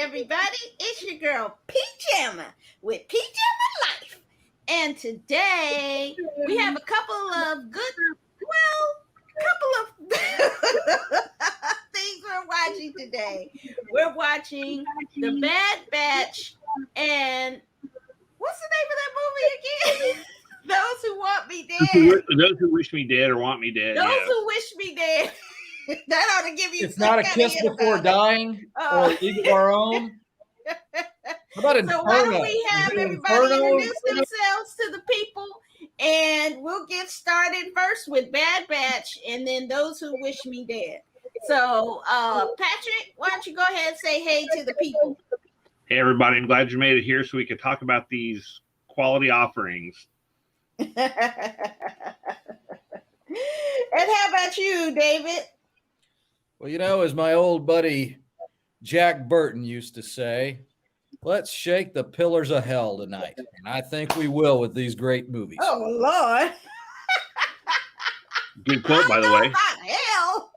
everybody. It's your girl, PJamma, with PJamma Life. And today, we have a couple of things we're watching today. We're watching The Bad Batch and what's the name of that movie again? Those Who Want Me Dead. Those Who Wish Me Dead or Want Me Dead. Those Who Wish Me Dead. That ought to give you. It's not a kiss before dying or League of Our Own. How about Inferno? So why don't we have everybody introduce themselves to the people, and we'll get started first with Bad Batch, and then Those Who Wish Me Dead. So, Patrick, why don't you go ahead and say hey to the people? Hey, everybody! I'm glad you made it here so we could talk about these quality offerings. And how about you, David? Well, as my old buddy Jack Burton used to say, let's shake the pillars of hell tonight. And I think we will with these great movies. Oh, Lord. Good quote, by the way. About hell.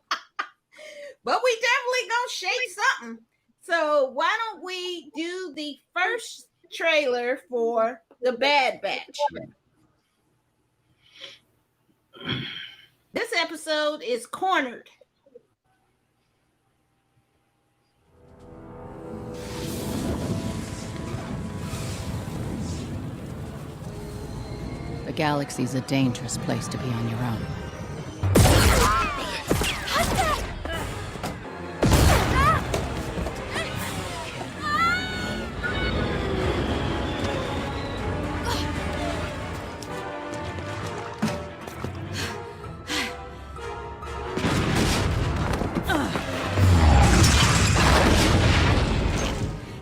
But we definitely gonna shake something. So why don't we do the first trailer for The Bad Batch? This episode is Cornered. The galaxy's a dangerous place to be on your own.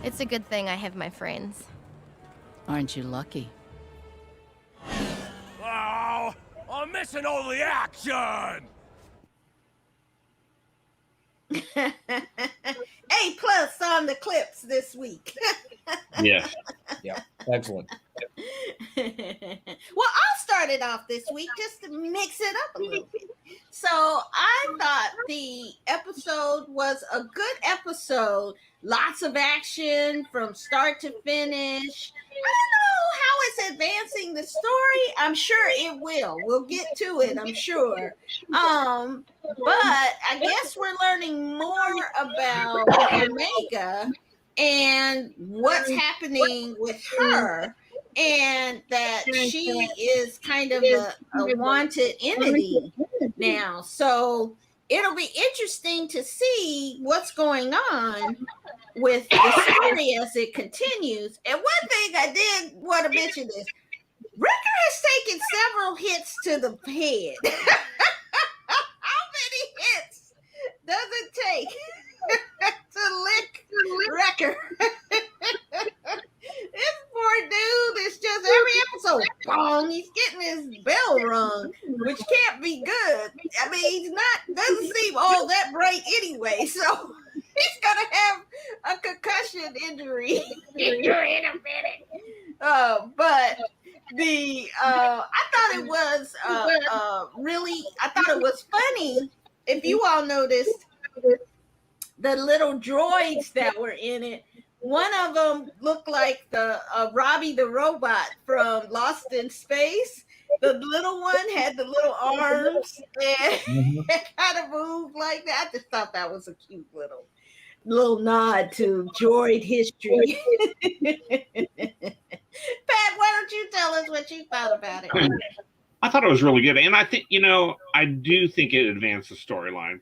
It's a good thing I have my friends. Aren't you lucky? Oh, I'm missing all the action! A+ on the clips this week. Yes. Yeah, excellent. Well, I'll start it off this week just to mix it up a little bit. So I thought the episode was a good episode. Lots of action from start to finish. I don't know how it's advancing the story. I'm sure it will. We'll get to it, I'm sure. But I guess we're learning more about Omega and what's happening with her, and that she is kind of a wanted entity now. So it'll be interesting to see what's going on with the story as it continues. And one thing I did want to mention is Ricker has taken several hits to the head. How many hits does it take to lick Wrecker? This poor dude is just every episode, bong, he's getting his bell rung, which can't be good. I mean, doesn't seem all that bright anyway, so he's gonna have a concussion injury in a minute. But I thought it was I thought it was funny. If you all noticed the little droids that were in it, one of them looked like the Robbie the robot from Lost in Space. The little one had the little arms and it kind of moved like that. I just thought that was a cute little nod to droid history. Pat, why don't you tell us what you thought about it? I thought it was really good. And I think, I do think it advanced the storyline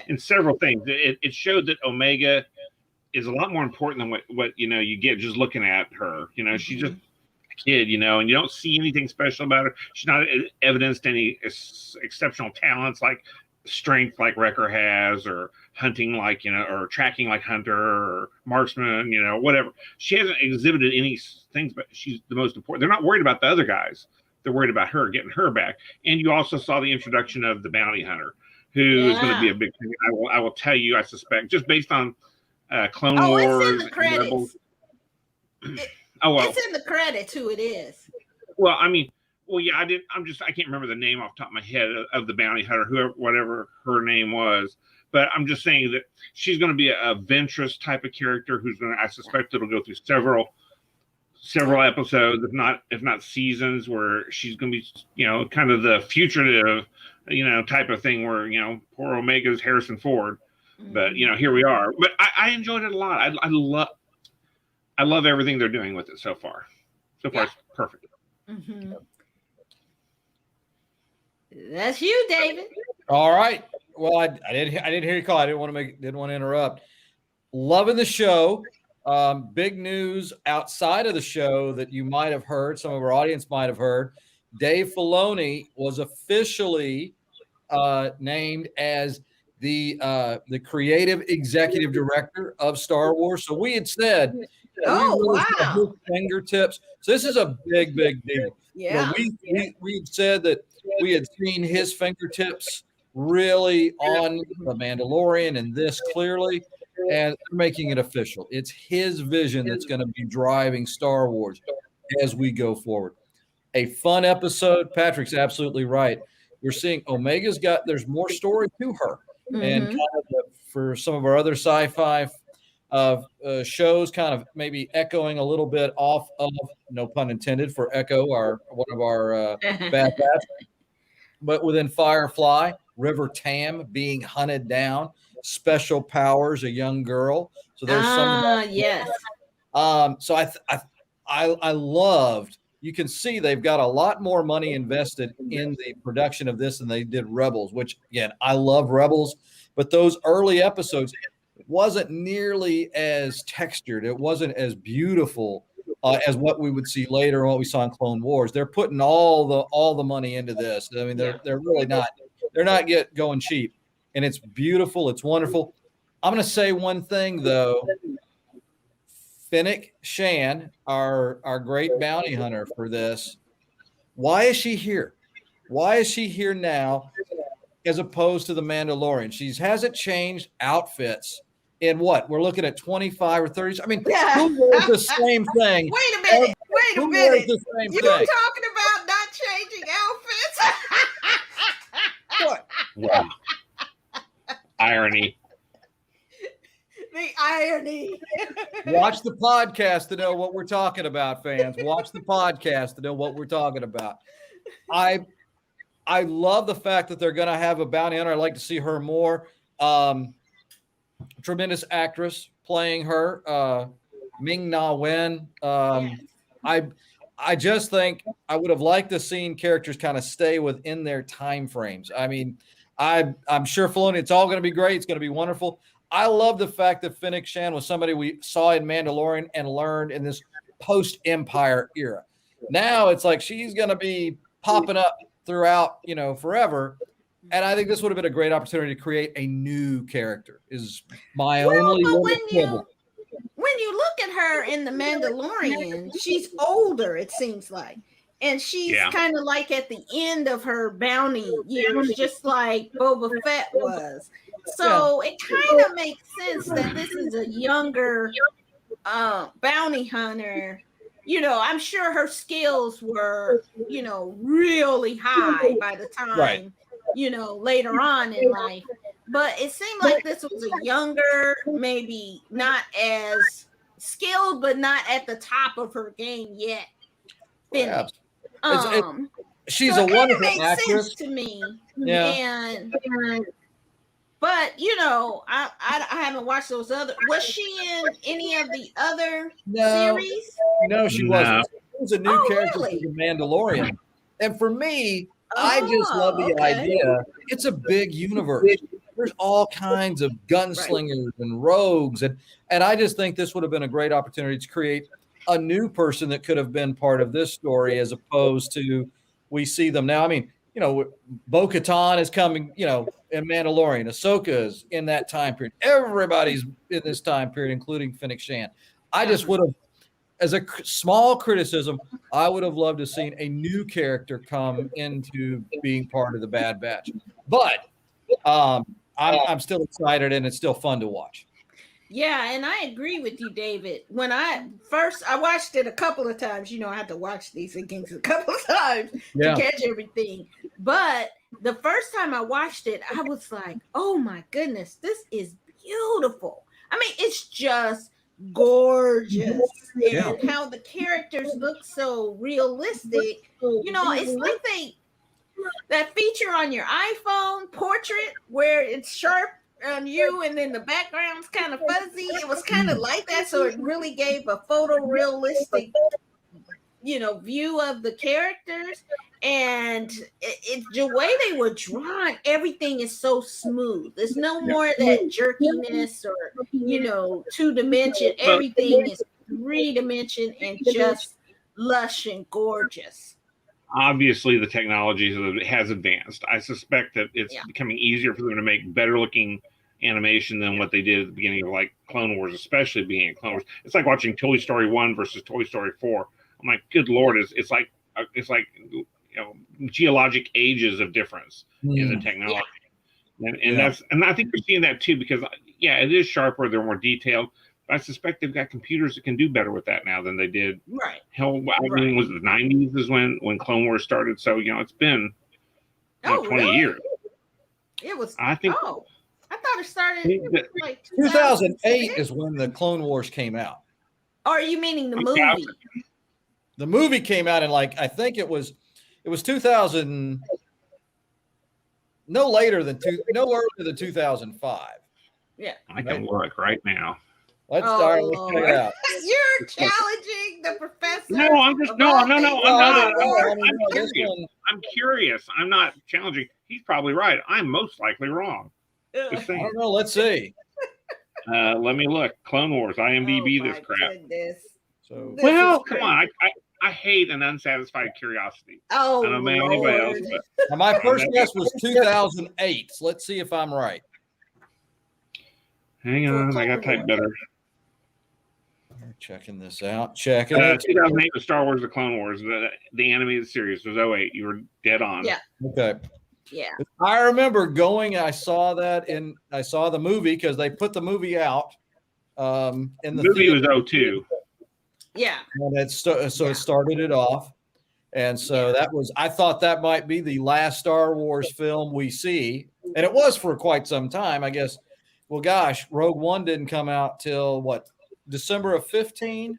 in several things. It showed that Omega is a lot more important than what you get just looking at her. She's just a kid, and you don't see anything special about her. She's not evidenced any exceptional talents like strength like Wrecker has, or hunting like, or tracking like Hunter, or marksman, whatever. She hasn't exhibited any things, but she's the most important. They're not worried about the other guys. They're worried about her, getting her back. And you also saw the introduction of the bounty hunter, who is going to be a big thing. I will tell you, I suspect, just based on Clone Wars. It's in the credits. It's in the credits who it is. Well, I mean, yeah, I can't remember the name off the top of my head of the bounty hunter, whoever, whatever her name was. But I'm just saying that she's going to be a Ventress type of character who's going to, I suspect it'll go through several episodes, if not seasons, where she's going to be, you know, kind of the fugitive, you know, type of thing where, you know, poor Omega's Harrison Ford. But, you know, here we are. But I enjoyed it a lot. I love everything they're doing with it so far. So far, it's perfect. Mm-hmm. That's you, David. All right. Well, I didn't hear you call. I didn't want to interrupt. Loving the show. Big news outside of the show that you might have heard, some of our audience might have heard. Dave Filoni was officially named as the creative executive director of Star Wars. So we had said, wow, fingertips. So this is a big deal. Yeah, you know, we had said that we had seen his fingertips really on The Mandalorian and this clearly, and they're making it official. It's his vision that's going to be driving Star Wars as we go forward. A fun episode. Patrick's absolutely right. We're seeing Omega's there's more story to her. Mm-hmm. And kind of for some of our other sci-fi shows, kind of maybe echoing a little bit off of, no pun intended for Echo, one of our Bad Batch. But within Firefly, River Tam being hunted down, special powers, a young girl. So there's some. Yes. So I loved. You can see they've got a lot more money invested in the production of this than they did Rebels. Which again, I love Rebels, but those early episodes wasn't nearly as textured. It wasn't as beautiful as what we would see later and what we saw in Clone Wars. They're putting all the money into this. I mean, they're really not. They're not going cheap, and it's beautiful. It's wonderful. I'm going to say one thing though. Fennec Shan, our great bounty hunter for this. Why is she here? Why is she here now, as opposed to the Mandalorian? She hasn't changed outfits. In what? We're looking at 25 or 30. I mean, who wears the same thing? Wait a minute. You're talking about not changing outfits? What? Wow. Irony. The irony. Watch the podcast to know what we're talking about, fans. Watch the podcast to know what we're talking about. I love the fact that they're going to have a bounty hunter. I'd like to see her more. Tremendous actress playing her, Ming-Na Wen. I just think I would have liked to seen characters kind of stay within their time frames. I mean, I'm sure Filoni, it's all going to be great. It's going to be wonderful. I love the fact that Fennec Shan was somebody we saw in Mandalorian and learned in this post-Empire era. Now it's like she's going to be popping up throughout, forever. And I think this would have been a great opportunity to create a new character. Is my only quibble. When you look at her in The Mandalorian, she's older, it seems like. And she's kind of like at the end of her bounty years, just like Boba Fett was. So it kind of makes sense that this is a younger bounty hunter. I'm sure her skills were, really high by the time, later on in life. But it seemed like this was a younger, maybe not as skilled, but not at the top of her game yet. Yeah. She's a wonderful actress to me. Yeah. But I haven't watched those other. Was she in any of the other series? No, she wasn't. She was a new character for The Mandalorian. And for me, I just love the idea. It's a big universe. There's all kinds of gunslingers and rogues. And I just think this would have been a great opportunity to create a new person that could have been part of this story, as opposed to we see them now. I mean, Bo-Katan is coming, in Mandalorian. Ahsoka is in that time period. Everybody's in this time period, including Fennec Shan. I just would have, as a small criticism, I would have loved to have seen a new character come into being part of the Bad Batch. But I'm still excited, and it's still fun to watch. Yeah, and I agree with you, David. When I watched it a couple of times. I had to watch these things a couple of times to catch everything. But the first time I watched it, I was like, oh my goodness, this is beautiful. I mean, it's just gorgeous. And how the characters look so realistic. You know, it's like that feature on your iPhone portrait where it's sharp on you and then the background's kind of fuzzy. It was kind of like that. So it really gave a photorealistic, you know, view of the characters. And it's the way they were drawn, everything is so smooth. There's no more of that jerkiness or, you know, 2-dimension. Everything is 3-dimension and just lush and gorgeous. Obviously, the technology has advanced. I suspect that it's becoming easier for them to make better looking animation than what they did at the beginning of like Clone Wars, especially the beginning of Clone Wars. It's like watching Toy Story 1 versus Toy Story 4. I'm like, good Lord, it's like you know, geologic ages of difference in the technology. And that's, and I think we're seeing that too, because it is sharper, they're more detailed. But I suspect they've got computers that can do better with that now than they did. Right. Hell, I mean, was it the 90s is when Clone Wars started? So, you know, it's been 20 years. It was. I think. Oh, I thought it started like 2008 is when the Clone Wars came out. Or are you meaning the movie? The movie came out in like, I think it was 2000. No earlier than 2005. Yeah. I can look right now. Let's start. Let's check it out. You're challenging the professor. No, I'm just I'm curious. I'm curious. I'm not challenging. He's probably right. I'm most likely wrong. I don't know. Let's see. Let me look. Clone Wars. IMDb this crap. Goodness. So come on. I hate an unsatisfied curiosity. Oh, I don't know about anybody else, but now my first guess was 2008. So let's see if I'm right. Hang on, I got to type better. We're checking this out. Checking it. 2008 was Star Wars: The Clone Wars. The animated series was 2008. You were dead on. Yeah. Okay. Yeah. I remember going. I saw the movie because they put the movie out. In the movie was 2002. Yeah. And it started it off. And so I thought that might be the last Star Wars film we see. And it was for quite some time, I guess. Well, gosh, Rogue One didn't come out till what, December of 15?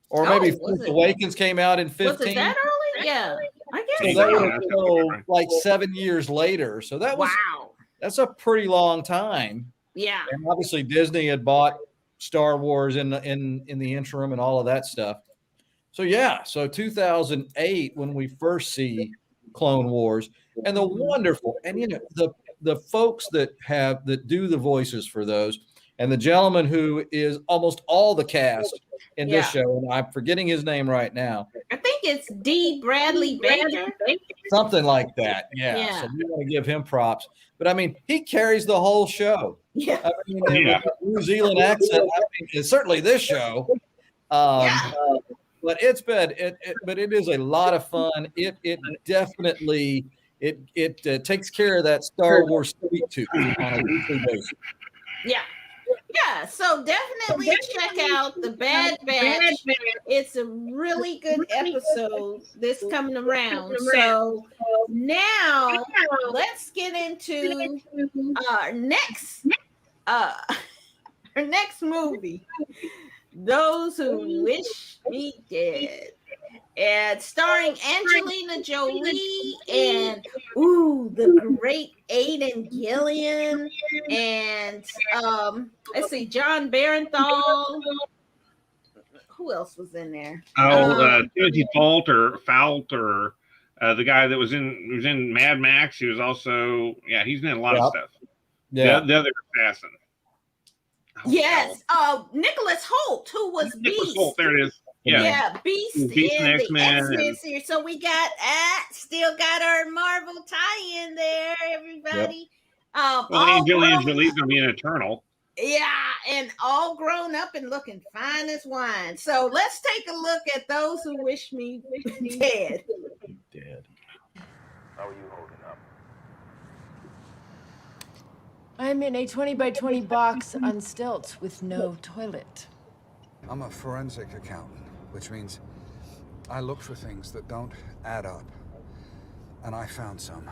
Or maybe Force Awakens came out in 15. Was it that early? Yeah. I guess so. That was like 7 years later. So that's a pretty long time. Yeah. And obviously Disney had bought Star Wars in the interim and all of that stuff. So so 2008 when we first see Clone Wars, and the wonderful, and you know, the folks that do the voices for those, and the gentleman who is almost all the cast in this show, and I'm forgetting his name right now. I think it's D. Bradley Baker. Something like that. Yeah. So we want to give him props. But I mean, he carries the whole show. Yeah. I mean, with the New Zealand accent, I mean, certainly this show. But it's been but it is a lot of fun. It definitely takes care of that Star Wars sweet tooth on a weekly basis. Yeah, so definitely check out The Bad Batch. It's a really good episode this coming around. So now let's get into our next movie, Those Who Wish Me Dead. And starring Angelina Jolie and the great Aidan Gillian and let's see, John Barenthal. Who else was in there? Timothy Falter, the guy that was in Mad Max. He was also he's in a lot of stuff. Yeah, the other assassin. Yes, Nicholas Hoult, who was Beast. Hoult, there it is. Yeah, Beast in the X-Men series. So we got still got our Marvel tie-in there, everybody. Angelina Jolie's gonna be an Eternal. Yeah, and all grown up and looking fine as wine. So let's take a look at Those Who Wish Me Dead. How are you holding up? I'm in a 20 by 20 box on stilts with no toilet. I'm a forensic accountant, which means I look for things that don't add up. And I found some.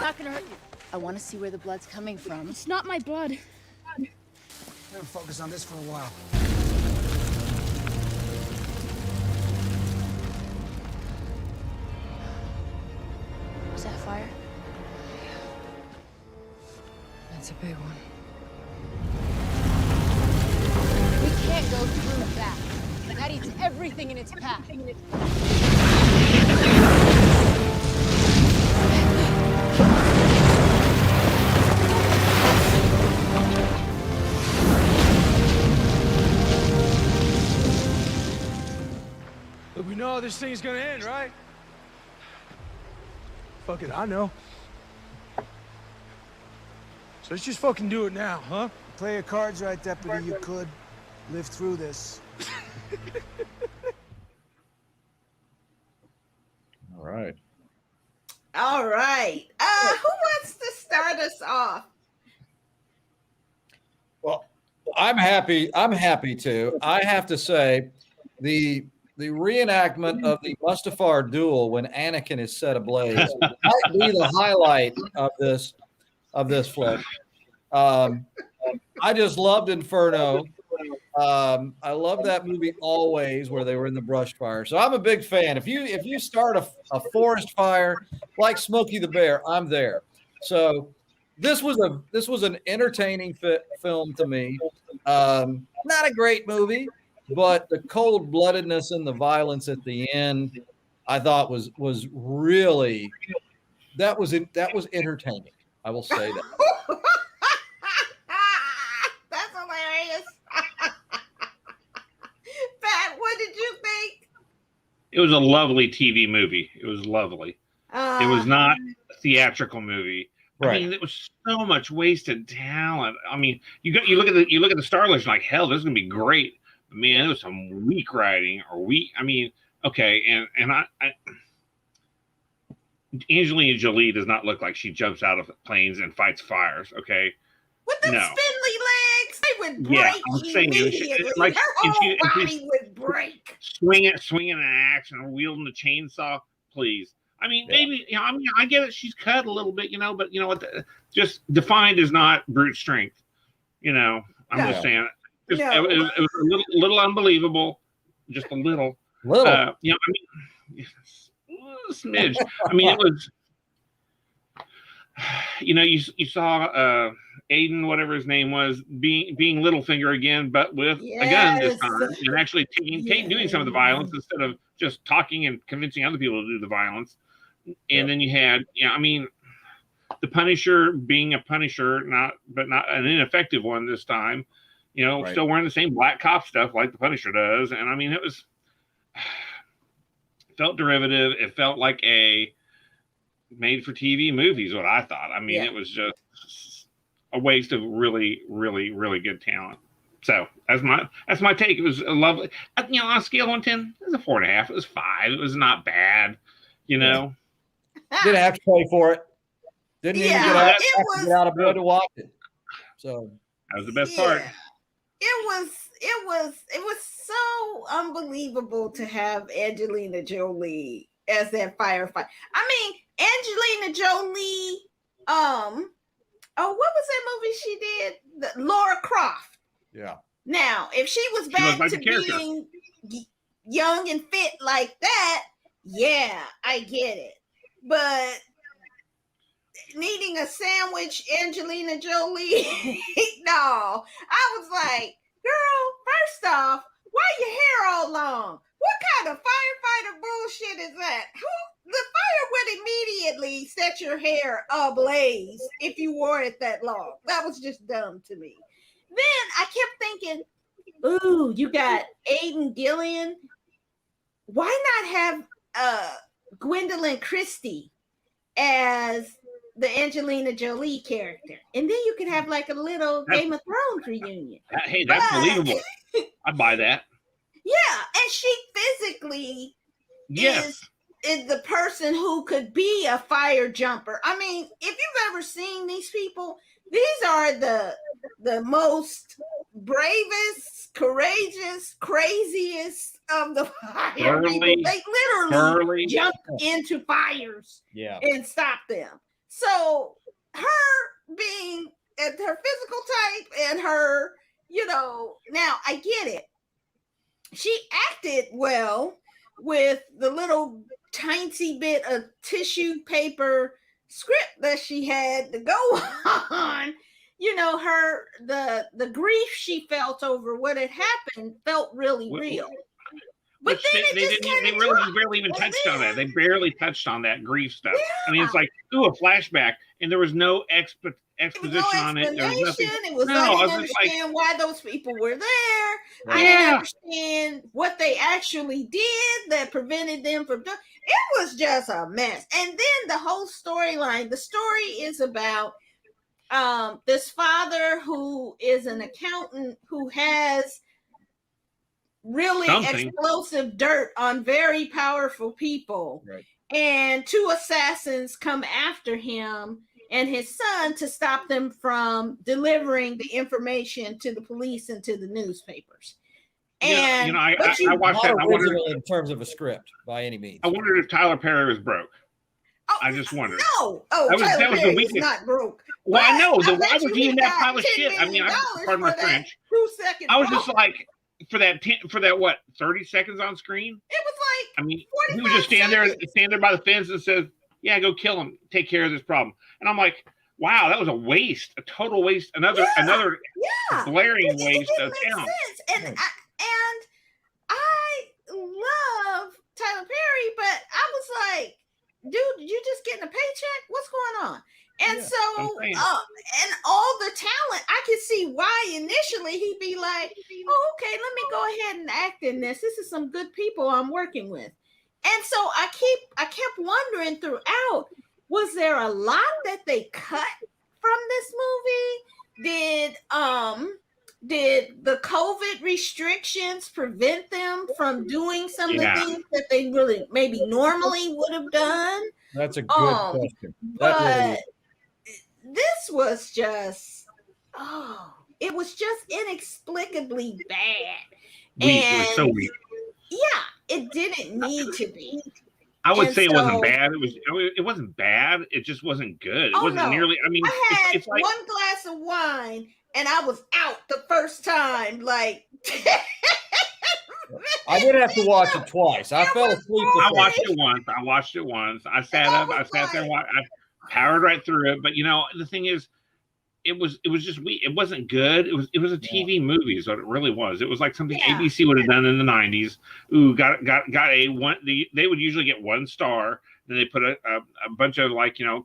not gonna hurt you. I want to see where the blood's coming from. It's not my blood. We're gonna focus on this for a while. Was that fire? That's a big one. We can't go through that. That eats everything in its path. Look, we know how this thing's gonna end, right? Fuck it, I know. So let's just fucking do it now, huh? Play your cards right, Deputy. You could live through this. All right. All right. Who wants to start us off? Well, I'm happy. I'm happy to. I have to say, the reenactment of the Mustafar duel when Anakin is set ablaze might be the highlight of this flick. I just loved Inferno. I love that movie Always, where they were in the brush fire. So I'm a big fan. If you start a forest fire like Smokey the Bear, I'm there. So this was an entertaining film to me. Not a great movie, but the cold-bloodedness and the violence at the end, I thought was really that was entertaining. I will say that. That's hilarious. Pat, what did you think? It was a lovely TV movie. It was lovely. It was not a theatrical movie. Right. I mean, it was so much wasted talent. I mean, you look at the star list, like, hell, this is gonna be great. But man, it was some weak writing or weak. I mean, okay, and I Angelina Jolie does not look like she jumps out of planes and fights fires. Okay, with them spindly legs, they would break immediately. Like, her whole body would break. Swinging an axe and wielding the chainsaw, please. I mean, maybe, I mean, I get it. She's cut a little bit, but you know what? Just defined is not brute strength. I'm just saying. It was a little unbelievable, just a little. I mean, a smidge. I mean, it was. You saw Aiden, whatever his name was, being Littlefinger again, but with a gun this time, and actually doing some of the violence instead of just talking and convincing other people to do the violence. And then you had, I mean, the Punisher being a Punisher, but not an ineffective one this time. Still wearing the same black cop stuff like the Punisher does. And I mean, it felt derivative. It felt like a made-for-TV movie is what I thought. I mean, it was just a waste of really, really, really good talent. So that's my take. It was a lovely, on a scale of 1 to 10, it was a 4.5. It was 5. It was not bad. Didn't have to pay for it. Didn't even get out of bed to watch it. So that was the best part. It was so unbelievable to have Angelina Jolie as that firefighter. I mean, Angelina Jolie, what was that movie she did? Laura Croft. Yeah. Now, if she was back to being young and fit like that, yeah, I get it. But needing a sandwich, Angelina Jolie, no. I was like, girl, first off, why your hair all long? What kind of firefighter bullshit is that? The fire would immediately set your hair ablaze if you wore it that long. That was just dumb to me. Then I kept thinking, ooh, you got Aiden Gillian. Why not have Gwendolyn Christie as the Angelina Jolie character? And then you could have like a little Game of Thrones reunion. Hey, that's believable. I buy that. Yeah, and she physically is the person who could be a fire jumper. I mean, if you've ever seen these people, these are the most bravest, courageous, craziest of the fire people. They literally jump into fires and stop them. So her being her physical type and her, now I get it. She acted well with the little tiny bit of tissue paper script that she had to go on. The grief she felt over what had happened felt really real. But then they really barely even touched on that. They barely touched on that grief stuff. Yeah. I mean, it's like, a flashback, and there was no exposition on it. There was nothing. It was I didn't understand why those people were there. Yeah. I didn't understand what they actually did that prevented them from doing. It was just a mess. And then the whole storyline. The story is about this father who is an accountant who has really explosive dirt on very powerful people. Right. And 2 assassins come after him and his son to stop them from delivering the information to the police and to the newspapers. And I watched that. I wondered, in terms of a script by any means. I wondered if Tyler Perry was broke. Oh, I just wondered. No, that was the weakness. Not broke. Well, I know. Why was he in that pile of shit? I mean, pardon my French. 2-second. I was just like, for that what 30 seconds on screen. It was like, I mean, he would just stand there by the fence and says, "Yeah, go kill him. Take care of this problem." And I'm like, wow, that was a waste, a total waste, another glaring waste of talent. And I love Tyler Perry, but I was like, dude, you just getting a paycheck? What's going on? And and all the talent, I could see why initially he'd be like, oh, okay, let me go ahead and act in this. This is some good people I'm working with. And so I kept wondering throughout, was there a lot that they cut from this movie? Did the COVID restrictions prevent them from doing some of the things that they really maybe normally would have done? That's a good question. But this was just, it was just inexplicably bad. It was so weak. Yeah, it didn't need to be. I would say it wasn't bad. It wasn't bad. It just wasn't good. It wasn't nearly. I mean, I had it's like 1 glass of wine and I was out the first time. Like, I did have to watch it twice. I fell asleep. I watched it once. I sat up. I sat there. I powered right through it. But the thing is, it was just weak. It wasn't good. It was a TV movie, is what it really was. It was like something ABC would have done in the 90s. Ooh, got a one. They would usually get 1 star. Then they put a bunch of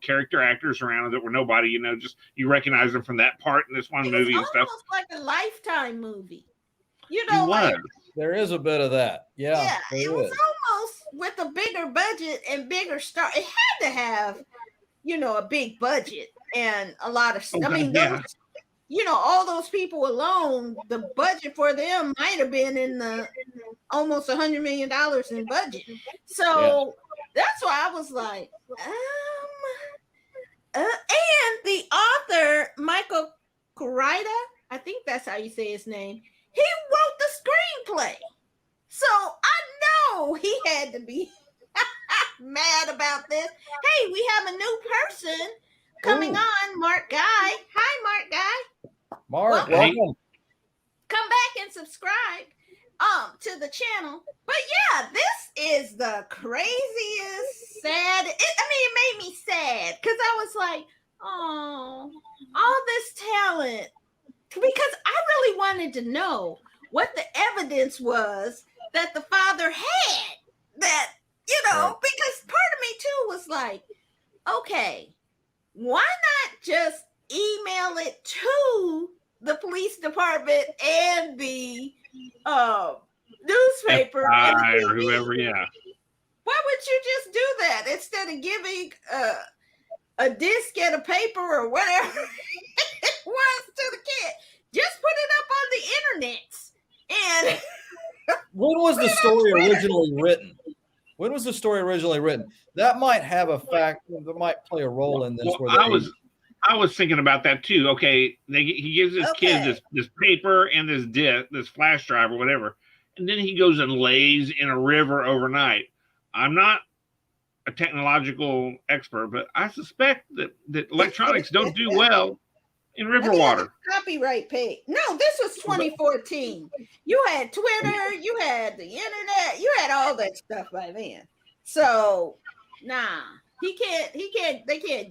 character actors around it that were nobody. Just you recognize them from that part in this one movie and stuff. Almost like a Lifetime movie. There is a bit of that. Yeah, it was almost with a bigger budget and bigger star. It had to have, a big budget and a lot of stuff. All those people alone, the budget for them might have been in the almost $100 million in budget. So that's why I was like, and the author, Michael Kurita, I think that's how you say his name, he wrote the screenplay. So I know he had to be mad about this. Hey, we have a new person coming on, Mark Guy. Hi, Mark Guy. Mark, welcome. Come back and subscribe to the channel. But this is the craziest, sad. It made me sad because I was like, oh, all this talent. Because I really wanted to know what the evidence was that the father had. That, because part of me too was like, okay, why not just email it to the police department and the newspaper or whoever? Why would you just do that instead of giving a disc and a paper or whatever it was to the kid? Just put it up on the internet. And when was the story originally written? When was the story originally written? That might have a fact that might play a role in this. Well, I was thinking about that too. Okay, he gives this kid this paper and this flash drive or whatever, and then he goes and lays in a river overnight. I'm not a technological expert, but I suspect that electronics don't do well in river water. Copyright page. No, this was 2014. You had Twitter, you had the internet, you had all that stuff by then. So, nah, they can't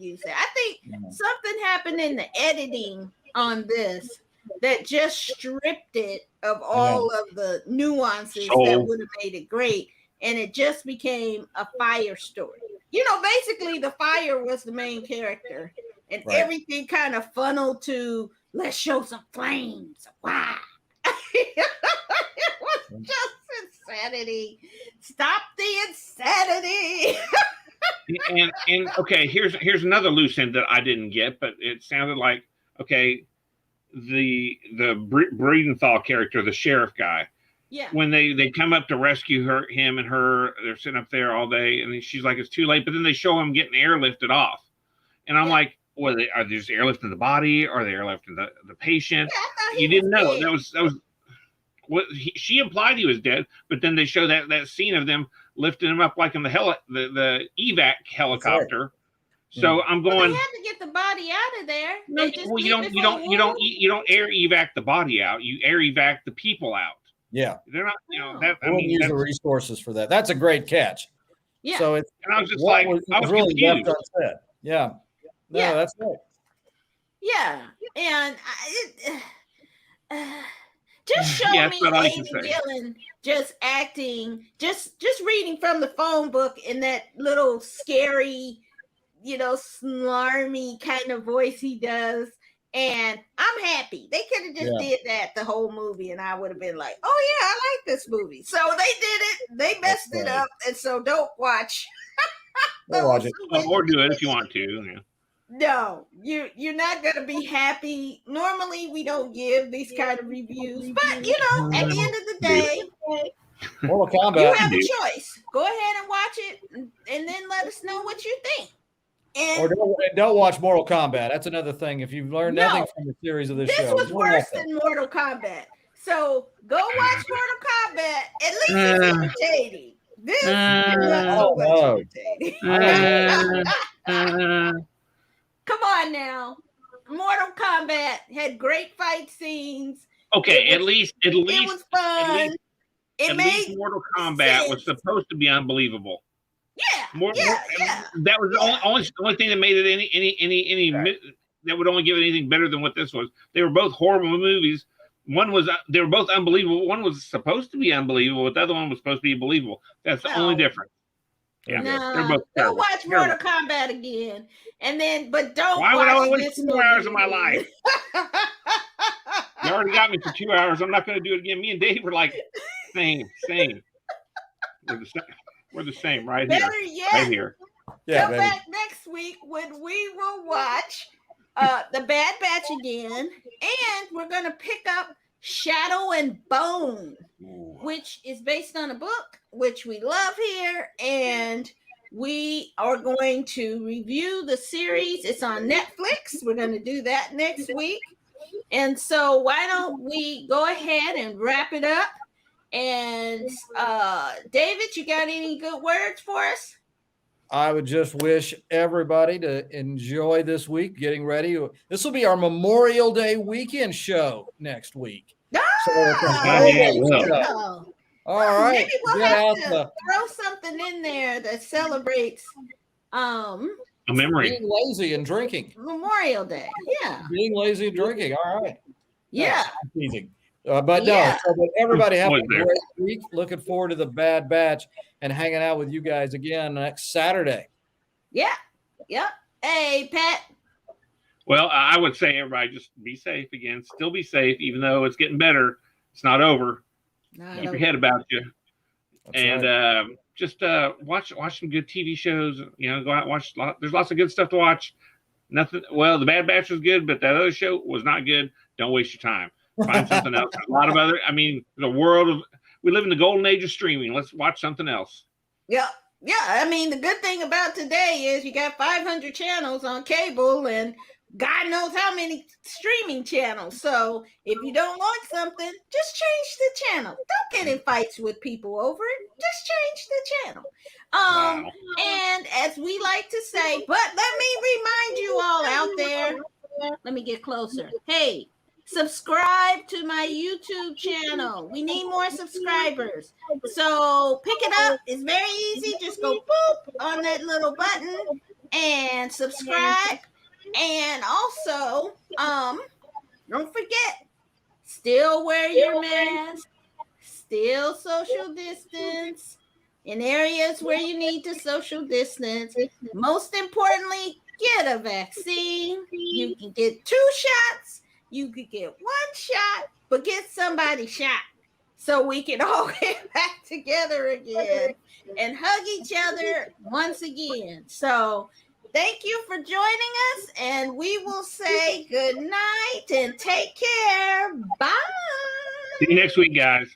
use that. I think something happened in the editing on this that just stripped it of all of the nuances that would have made it great. And it just became a fire story. You know, basically the fire was the main character. And everything kind of funneled to, let's show some flames. Wow. It was just insanity. Stop the insanity. and okay, here's another loose end that I didn't get, but it sounded like, okay, the Breedenthal character, the sheriff guy, when they come up to rescue him and her, they're sitting up there all day, and she's like, it's too late, but then they show him getting airlifted off, and I'm like, are they just airlifting the body, or are they airlifting the patient? You didn't know. That was what she implied he was dead, but then they show that scene of them lifting him up like in the evac helicopter. Right. So I'm going. They had to get the body out of there. No, you don't air evac the body out. You air evac the people out. Yeah, they're not. You know that. I mean, use the resources for that. That's a great catch. Yeah. So it's. And I was just like, I was really confused. Left unsaid. Yeah. No, that's right. Yeah, and just show me Amy Gillen just acting, just reading from the phone book in that little scary, slarmy kind of voice he does, and I'm happy. They could have just did that the whole movie, and I would have been like, oh yeah, I like this movie. So they did it. They messed it up, and so don't watch. Watch it. Or do it if you want to. Yeah. No, you're not gonna be happy. Normally, we don't give these kind of reviews, but at the end of the day, Mortal Kombat, you have a choice. Go ahead and watch it, and then let us know what you think. Or don't watch Mortal Kombat. That's another thing. If you've learned nothing from the series of this show, this was worse than Mortal Kombat. So go watch Mortal Kombat. At least it's entertaining. This is not so entertaining. Come on now. Mortal Kombat had great fight scenes. Okay, at least it was fun. At least Mortal Kombat was supposed to be unbelievable. Yeah. That was the only thing that made it any that would only give it anything better than what this was. They were both horrible movies. They were both unbelievable. One was supposed to be unbelievable, but the other one was supposed to be believable. That's the only difference. Yeah, they're both terrible. Don't watch Mortal Kombat again, but don't. Why would I only watch 2 hours of my life? You already got me for 2 hours. I'm not going to do it again. Me and Dave were like, same. We're the same, right Better here. Yet, right here. Yeah, come back next week when we will watch The Bad Batch again, and we're going to pick up Shadow and Bone, which is based on a book, which we love here, and we are going to review the series. It's on Netflix. We're going to do that next week. And so why don't we go ahead and wrap it up? And David, you got any good words for us? I would just wish everybody to enjoy this week, getting ready. This will be our Memorial Day weekend show next week. All right. Maybe we'll have to throw something in there that celebrates a memory. Being lazy and drinking. Memorial Day. Yeah. Being lazy and drinking. All right. Yeah. But everybody have a great week. Looking forward to the Bad Batch and hanging out with you guys again next Saturday. Yeah. Yep. Hey, Pat. Well, I would say everybody just be safe again. Still be safe, even though it's getting better. It's not over. Keep your head about you. That's and just watch some good TV shows. Go out and watch. There's lots of good stuff to watch. Nothing. Well, the Bad Batch was good, but that other show was not good. Don't waste your time. Find something else. A lot of other. I mean, we live in the golden age of streaming. Let's watch something else. Yeah. I mean, the good thing about today is you got 500 channels on cable, and God knows how many streaming channels. So if you don't like something, just change the channel. Don't get in fights with people over it. Just change the channel. Wow. And as we like to say, but let me remind you all out there. Let me get closer. Hey, subscribe to my YouTube channel. We need more subscribers. So pick it up. It's very easy. Just go boop on that little button and subscribe. And also, don't forget, still wear your mask, still social distance in areas where you need to social distance. Most importantly, get a vaccine. You can get 2 shots, you could get 1 shot, but get somebody shot so we can all get back together again and hug each other once again. So thank you for joining us, and we will say good night and take care. Bye. See you next week, guys.